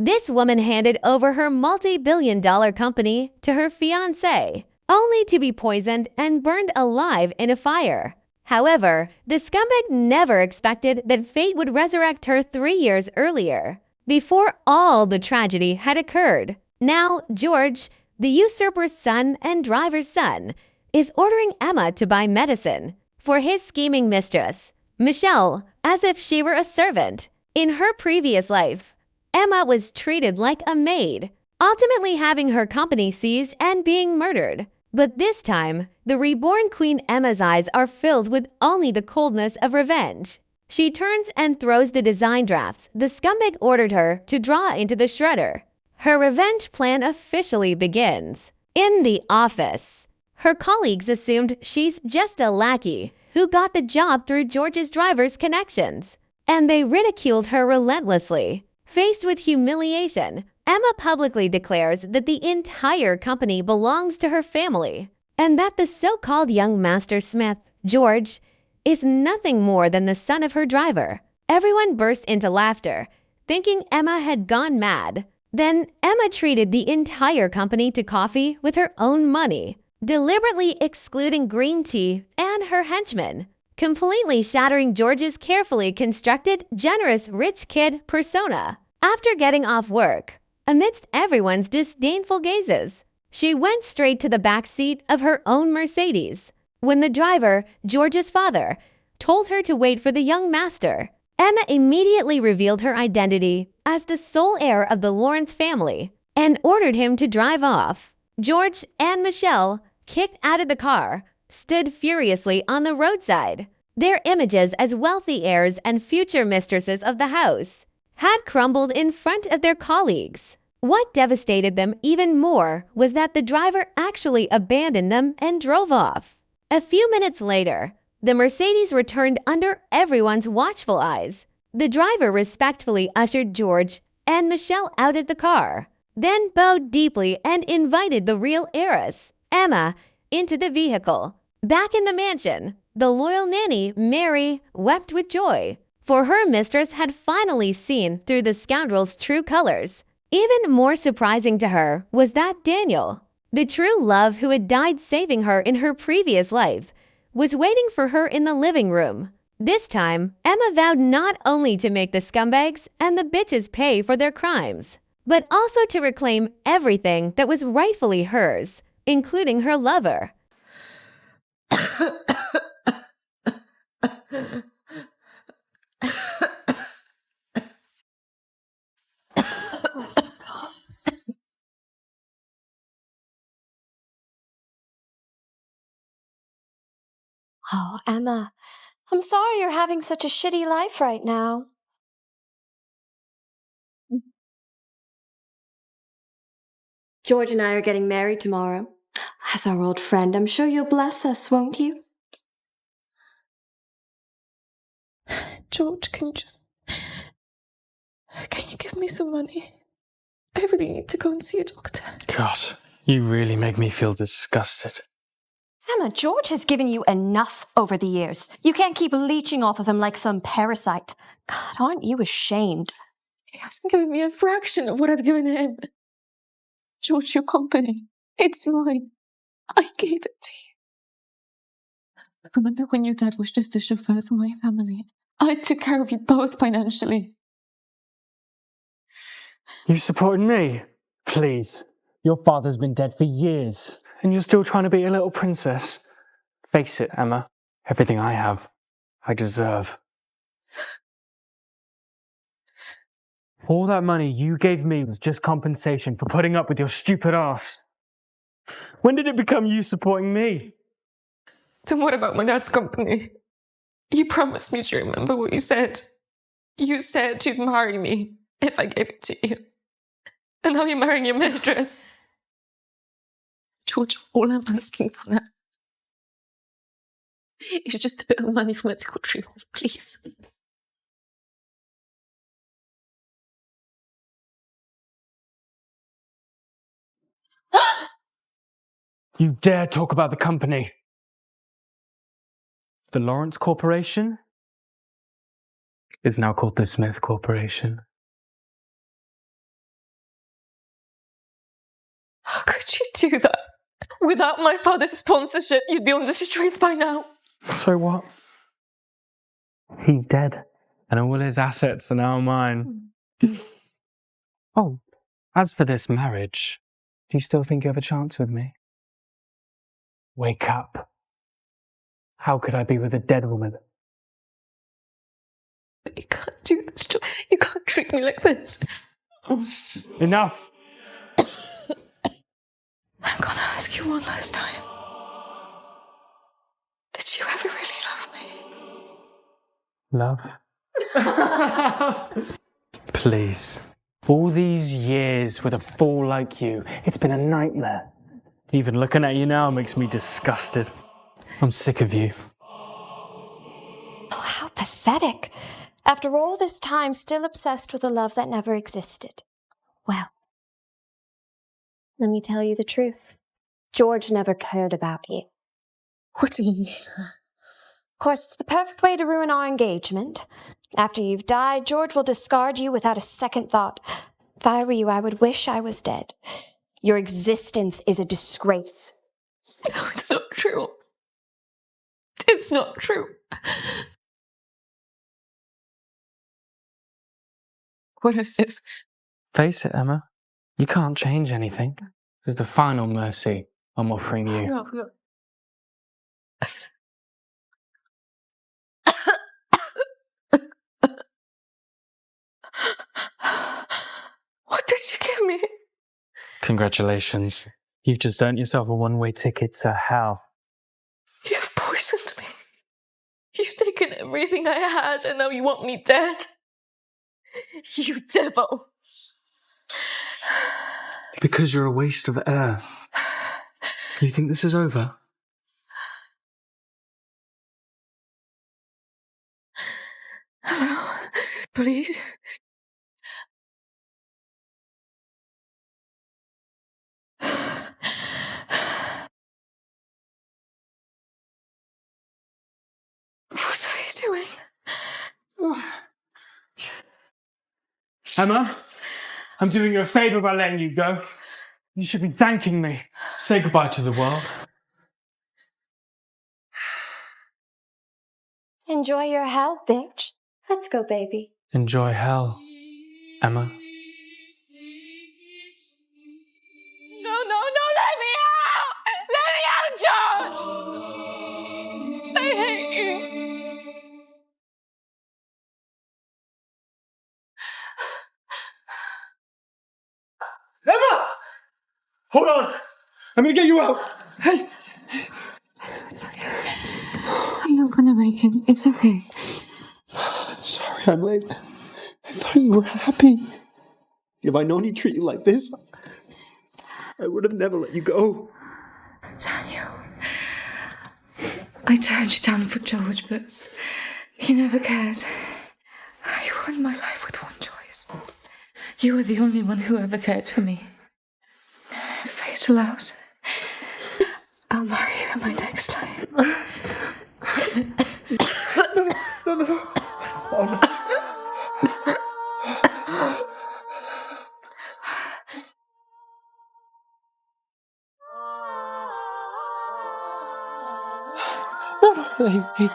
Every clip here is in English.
This woman handed over her multi-billion-dollar company to her fiancé, only to be poisoned and burned alive in a fire. However, the scumbag never expected that fate would resurrect her 3 years earlier, before all the tragedy had occurred. Now, George, the usurper's son and driver's son, is ordering Emma to buy medicine for his scheming mistress, Michelle, as if she were a servant. In her previous life, Emma was treated like a maid, ultimately having her company seized and being murdered. But this time, the reborn Queen Emma's eyes are filled with only the coldness of revenge. She turns and throws the design drafts the scumbag ordered her to draw into the shredder. Her revenge plan officially begins. In the office, her colleagues assumed she's just a lackey who got the job through George's driver's connections, and they ridiculed her relentlessly. Faced with humiliation, Emma publicly declares that the entire company belongs to her family, and that the so-called young master smith, George, is nothing more than the son of her driver. Everyone burst into laughter, thinking Emma had gone mad. Then Emma treated the entire company to coffee with her own money, deliberately excluding green tea and her henchmen, completely shattering George's carefully constructed, generous rich kid persona. After getting off work, amidst everyone's disdainful gazes, she went straight to the back seat of her own Mercedes. When the driver, George's father, told her to wait for the young master, Emma immediately revealed her identity as the sole heir of the Lawrence family and ordered him to drive off. George and Michelle, kicked out of the car, stood furiously on the roadside. Their images as wealthy heirs and future mistresses of the house had crumbled in front of their colleagues. What devastated them even more was that the driver actually abandoned them and drove off. A few minutes later, the Mercedes returned under everyone's watchful eyes. The driver respectfully ushered George and Michelle out of the car, then bowed deeply and invited the real heiress, Emma, into the vehicle. Back in the mansion, the loyal nanny, Mary, wept with joy, for her mistress had finally seen through the scoundrel's true colors. Even more surprising to her was that Daniel, the true love who had died saving her in her previous life, was waiting for her in the living room. This time, Emma vowed not only to make the scumbags and the bitches pay for their crimes, but also to reclaim everything that was rightfully hers, including her lover. Oh, Emma, I'm sorry you're having such a shitty life right now. George and I are getting married tomorrow. As our old friend, I'm sure you'll bless us, won't you? George, can you give me some money? I really need to go and see a doctor. God, you really make me feel disgusted. Emma, George has given you enough over the years. You can't keep leeching off of him like some parasite. God, aren't you ashamed? He hasn't given me a fraction of what I've given him. George, your company, it's mine. I gave it to you. Remember when your dad was just a chauffeur for my family? I took care of you both financially. You supporting me? Please. Your father's been dead for years, and you're still trying to be a little princess. Face it, Emma. Everything I have, I deserve. All that money you gave me was just compensation for putting up with your stupid ass. When did it become you supporting me? Then what about my dad's company? You promised me to remember what you said. You said you'd marry me if I gave it to you. And now you're marrying your mistress. George, all I'm asking for now is just a bit of money for medical treatment, please. You dare talk about the company? The Lawrence Corporation is now called the Smith Corporation. How could you do that? Without my father's sponsorship, you'd be on the streets by now. So what? He's dead, and all his assets are now mine. Oh, as for this marriage, do you still think you have a chance with me? Wake up. How could I be with a dead woman? You can't do this, George. You can't treat me like this. Enough! I'm gonna ask you one last time. Did you ever really love me? Love? Please. All these years with a fool like you, it's been a nightmare. Even looking at you now makes me disgusted. I'm sick of you. Oh, how pathetic. After all this time, still obsessed with a love that never existed. Well, let me tell you the truth. George never cared about you. What do you mean? Of course, it's the perfect way to ruin our engagement. After you've died, George will discard you without a second thought. If I were you, I would wish I was dead. Your existence is a disgrace. No, it's not true. It's not true. What is this? Face it, Emma. You can't change anything. It's the final mercy I'm offering you. No. What did you give me? Congratulations. You've just earned yourself a one-way ticket to hell. You've poisoned me. You've taken everything I had and now you want me dead. You devil. Because you're a waste of air. You think this is over? Hello? Please? What are you doing? Emma, I'm doing you a favour by letting you go. You should be thanking me. Say goodbye to the world. Enjoy your hell, bitch. Let's go, baby. Enjoy hell, Emma. No, let me out! Let me out, George! I hate you. Emma! Hold on! I'm gonna get you out! Hey! It's okay. I'm not gonna make it. It's okay. Sorry I'm late. I thought you were happy. If I'd known he'd treat you like this, I would have never let you go. Daniel, I turned you down for George, but he never cared. I ruined my life with one choice. You were the only one who ever cared for me. If fate allows, I'll marry you in my next life. No.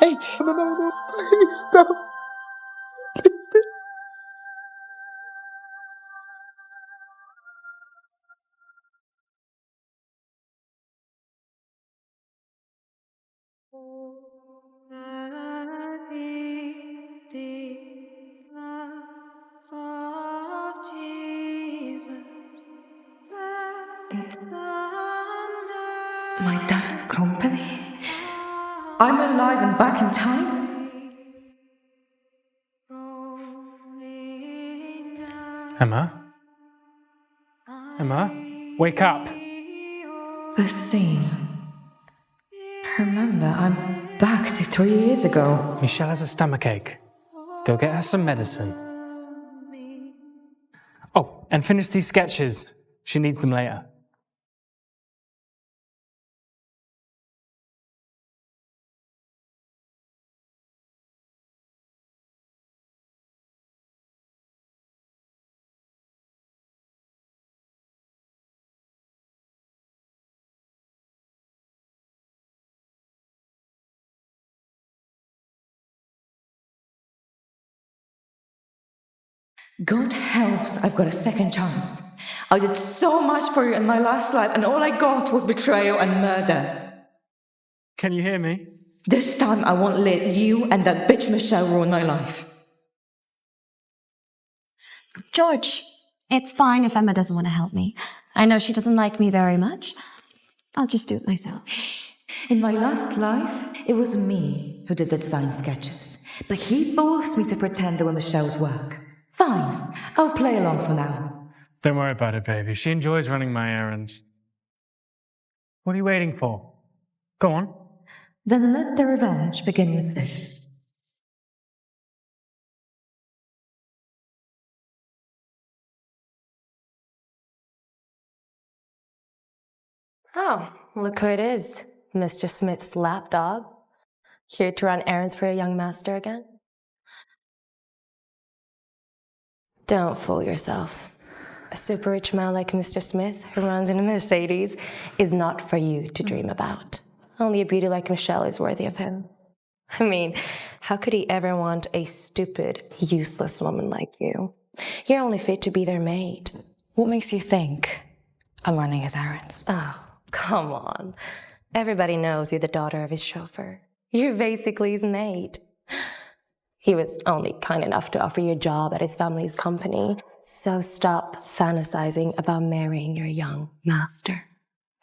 Hey, no, please, no. My dad's company? I'm alive and back in time? Emma? Emma? Wake up! The scene. Remember, I'm back to 3 years ago. Michelle has a stomachache. Go get her some medicine. Oh, and finish these sketches. She needs them later. God helps I've got a second chance. I did so much for you in my last life, and all I got was betrayal and murder. Can you hear me? This time I won't let you and that bitch Michelle ruin my life. George, it's fine if Emma doesn't want to help me. I know she doesn't like me very much. I'll just do it myself. In my last life, it was me who did the design sketches, but he forced me to pretend they were Michelle's work. Fine, I'll play along for now. Don't worry about it, baby. She enjoys running my errands. What are you waiting for? Go on. Then let the revenge begin with this. Oh, look who it is. Mr. Smith's lapdog. Here to run errands for your young master again? Don't fool yourself. A super rich man like Mr. Smith, who runs in a Mercedes, is not for you to dream about. Only a beauty like Michelle is worthy of him. I mean, how could he ever want a stupid, useless woman like you? You're only fit to be their maid. What makes you think I'm running his errands? Oh, come on. Everybody knows you're the daughter of his chauffeur. You're basically his maid. He was only kind enough to offer you a job at his family's company, so stop fantasizing about marrying your young master.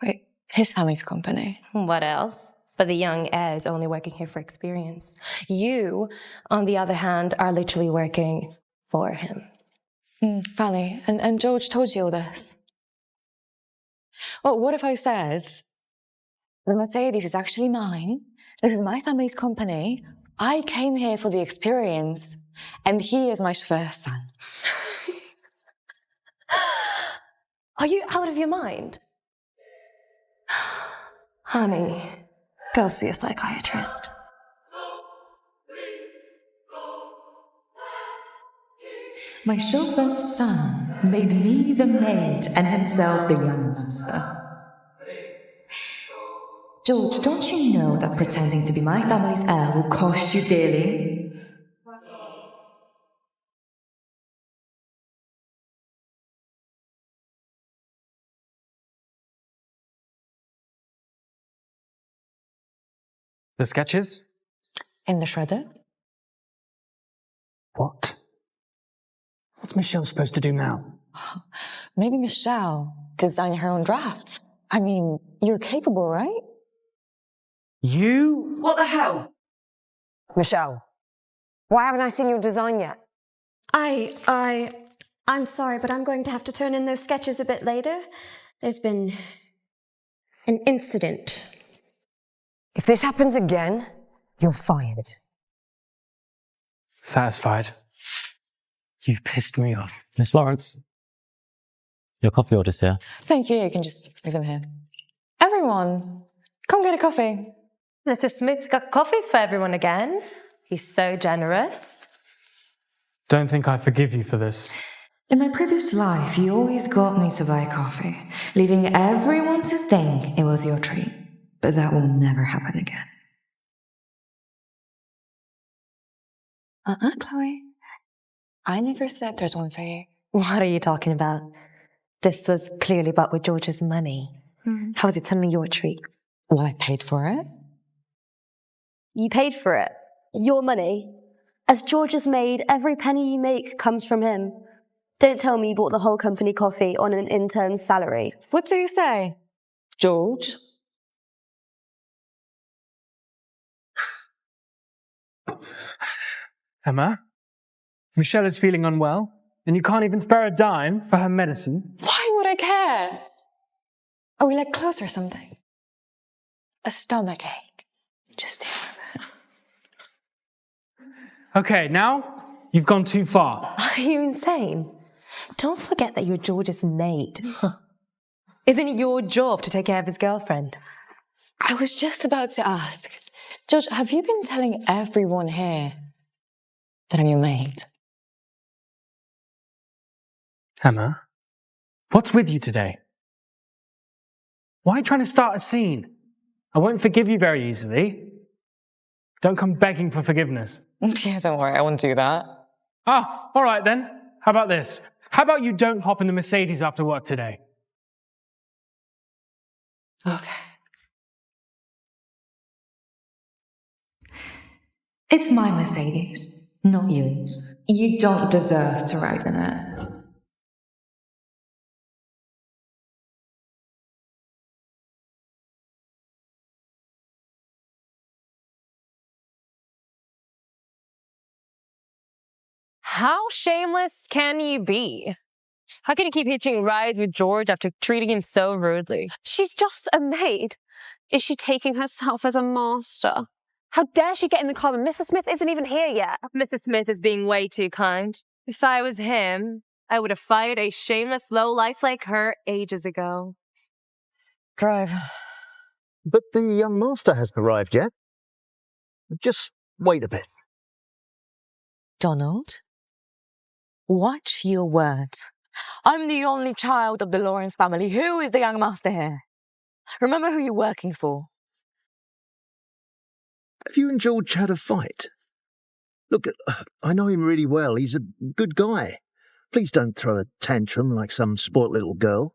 Wait, his family's company? What else? But the young heir is only working here for experience. You, on the other hand, are literally working for him. Fanny, and George told you all this? Well, what if I said, the Mercedes is actually mine, this is my family's company, I came here for the experience, and he is my chauffeur's son. Are you out of your mind? Honey, go see a psychiatrist. My chauffeur's son made me the maid and himself the young master. George, don't you know that pretending to be my family's heir will cost you dearly? The sketches? In the shredder? What? What's Michelle supposed to do now? Maybe Michelle could design her own drafts. I mean, you're capable, right? You? What the hell? Michelle, why haven't I seen your design yet? I'm sorry, but I'm going to have to turn in those sketches a bit later. There's been an incident. If this happens again, you're fired. Satisfied? You've pissed me off. Miss Lawrence, your coffee order's here. Thank you, you can just leave them here. Everyone, come get a coffee. Mr. Smith got coffees for everyone again. He's so generous. Don't think I forgive you for this. In my previous life, you always got me to buy coffee, leaving everyone to think it was your treat. But that will never happen again. Chloe. I never said there's one for you. What are you talking about? This was clearly bought with George's money. How is it suddenly your treat? Well, I paid for it. You paid for it. Your money. As George's maid, every penny you make comes from him. Don't tell me you bought the whole company coffee on an intern's salary. What do you say, George? Emma? Michelle is feeling unwell, and you can't even spare a dime for her medicine. Why would I care? Are we like close or something? A stomach ache. Just deal with it. Okay, now you've gone too far. Are you insane? Don't forget that you're George's maid. Isn't it your job to take care of his girlfriend? I was just about to ask. George, have you been telling everyone here that I'm your maid? Emma, what's with you today? Why are you trying to start a scene? I won't forgive you very easily. Don't come begging for forgiveness. Yeah, don't worry, I won't do that. Ah, all right then. How about this? How about you don't hop in the Mercedes after work today? Okay. It's my Mercedes, not yours. You don't deserve to ride in it. How shameless can you be? How can you keep hitching rides with George after treating him so rudely? She's just a maid. Is she taking herself as a master? How dare she get in the car when Mrs. Smith isn't even here yet? Mrs. Smith is being way too kind. If I was him, I would have fired a shameless lowlife like her ages ago. Drive. But the young master hasn't arrived yet. Just wait a bit. Donald, watch your words. I'm the only child of the Lawrence family. Who is the young master here? Remember who you're working for. Have you and George had a fight? Look, I know him really well. He's a good guy. Please don't throw a tantrum like some spoilt little girl.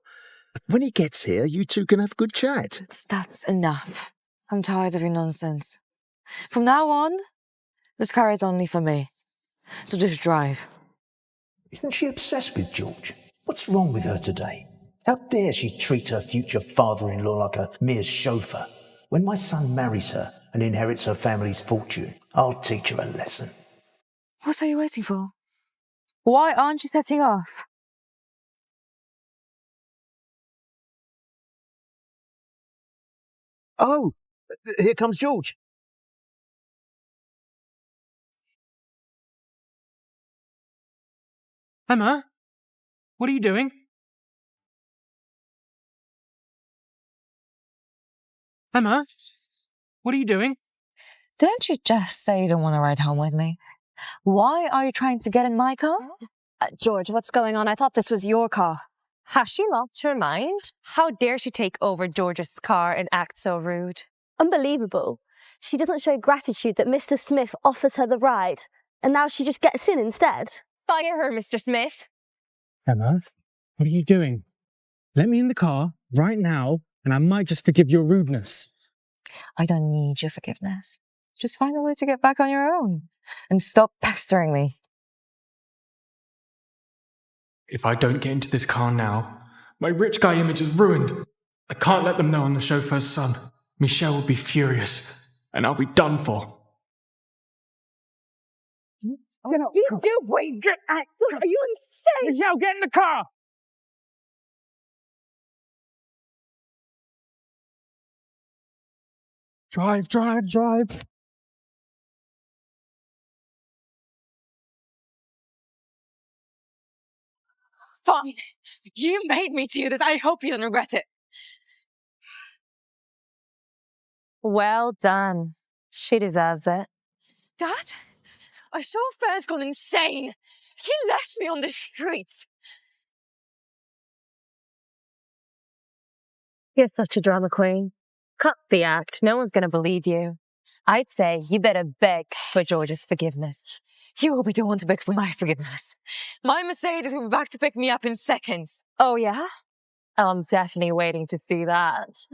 When he gets here, you two can have a good chat. That's enough. I'm tired of your nonsense. From now on, this car is only for me. So just drive. Isn't she obsessed with George? What's wrong with her today? How dare she treat her future father-in-law like a mere chauffeur? When my son marries her and inherits her family's fortune, I'll teach her a lesson. What are you waiting for? Why aren't you setting off? Oh, here comes George. Emma, what are you doing? Emma, what are you doing? Didn't you just say you don't want to ride home with me? Why are you trying to get in my car? George, what's going on? I thought this was your car. Has she lost her mind? How dare she take over George's car and act so rude? Unbelievable. She doesn't show gratitude that Mr. Smith offers her the ride, and now she just gets in instead. Fire her, Mr. Smith. Emma, what are you doing? Let me in the car right now, and I might just forgive your rudeness. I don't need your forgiveness. Just find a way to get back on your own. And stop pestering me. If I don't get into this car now, my rich guy image is ruined. I can't let them know I'm the chauffeur's son. Michelle will be furious, and I'll be done for. You do wait. Are you insane? Michelle, get in the car! Drive, drive, drive. Fine. You made me do this. I hope you don't regret it. Well done. She deserves it. Dad? Our chauffeur's gone insane. He left me on the streets. You're such a drama queen. Cut the act. No one's going to believe you. I'd say you better beg for George's forgiveness. You will be the one to beg for my forgiveness. My Mercedes will be back to pick me up in seconds. Oh, yeah? Oh, I'm definitely waiting to see that.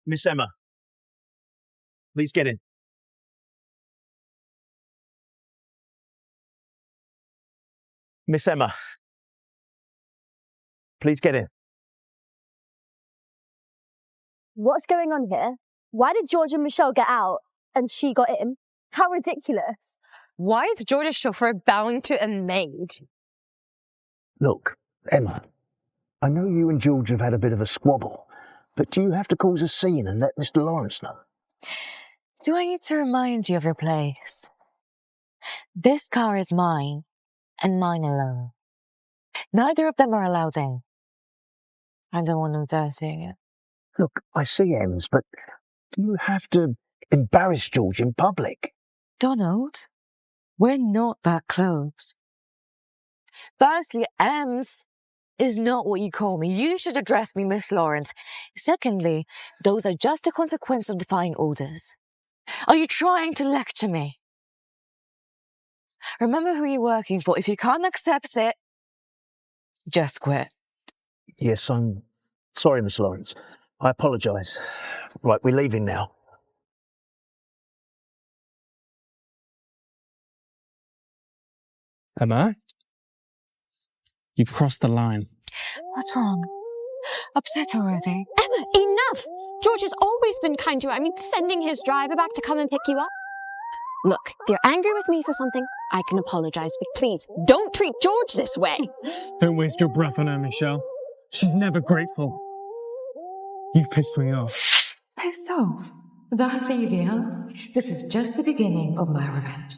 Miss Emma, please get in. Miss Emma, please get in. What's going on here? Why did George and Michelle get out and she got in? How ridiculous. Why is George's chauffeur bowing to a maid? Look, Emma, I know you and George have had a bit of a squabble, but do you have to cause a scene and let Mr. Lawrence know? Do I need to remind you of your place? This car is mine, and mine alone. Neither of them are allowed in. I don't want them dirtying it. Look, I see Ems, but do you have to embarrass George in public? Donald, We're not that close. Firstly, Ems is not what you call me. You should address me, Miss Lawrence. Secondly, those are just the consequences of defying orders. Are you trying to lecture me? Remember who you're working for. If you can't accept it, just quit. Yes, I'm sorry, Miss Lawrence. I apologise. Right, we're leaving now. Emma? You've crossed the line. What's wrong? Upset already? Emma, enough! George has always been kind to you. I mean, sending his driver back to come and pick you up. Look, if you're angry with me for something, I can apologise, but please, don't treat George this way. Don't waste your breath on her, Michelle. She's never grateful. You've pissed me off. Pissed off? That's easy, huh? This is just the beginning of my revenge.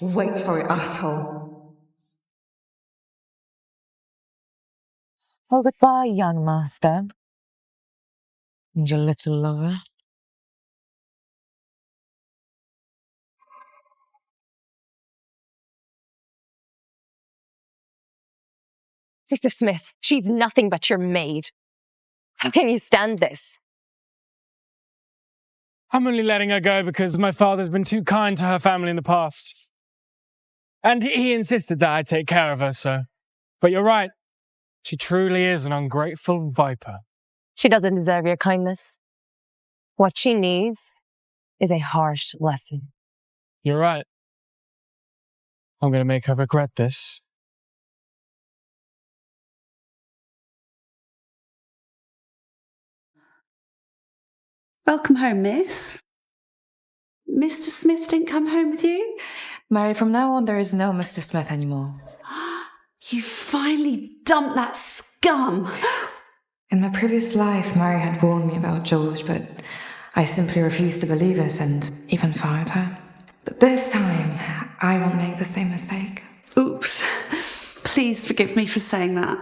Wait for it, asshole. Well, goodbye, young master. And your little lover. Mr. Smith, she's nothing but your maid. How can you stand this? I'm only letting her go because my father's been too kind to her family in the past. And he insisted that I take care of her, so. But you're right. She truly is an ungrateful viper. She doesn't deserve your kindness. What she needs is a harsh lesson. You're right. I'm going to make her regret this. Welcome home, miss. Mr. Smith didn't come home with you? Mary, from now on, there is no Mr. Smith anymore. You finally dumped that scum! In my previous life, Mary had warned me about George, but I simply refused to believe it and even fired her. But this time, I won't make the same mistake. Oops. Please forgive me for saying that.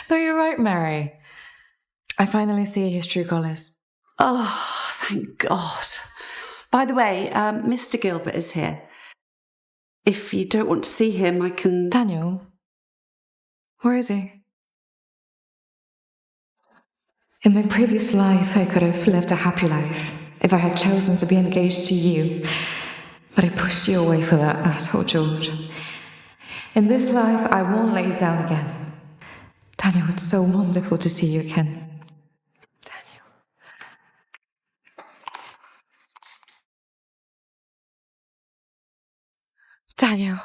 No, you're right, Mary. I finally see his true colours. Oh, thank God. By the way, Mr. Gilbert is here. If you don't want to see him, I can... Daniel? Where is he? In my previous life, I could have lived a happy life if I had chosen to be engaged to you. But I pushed you away for that asshole George. In this life, I won't let you down again. Daniel, it's so wonderful to see you again. Daniel.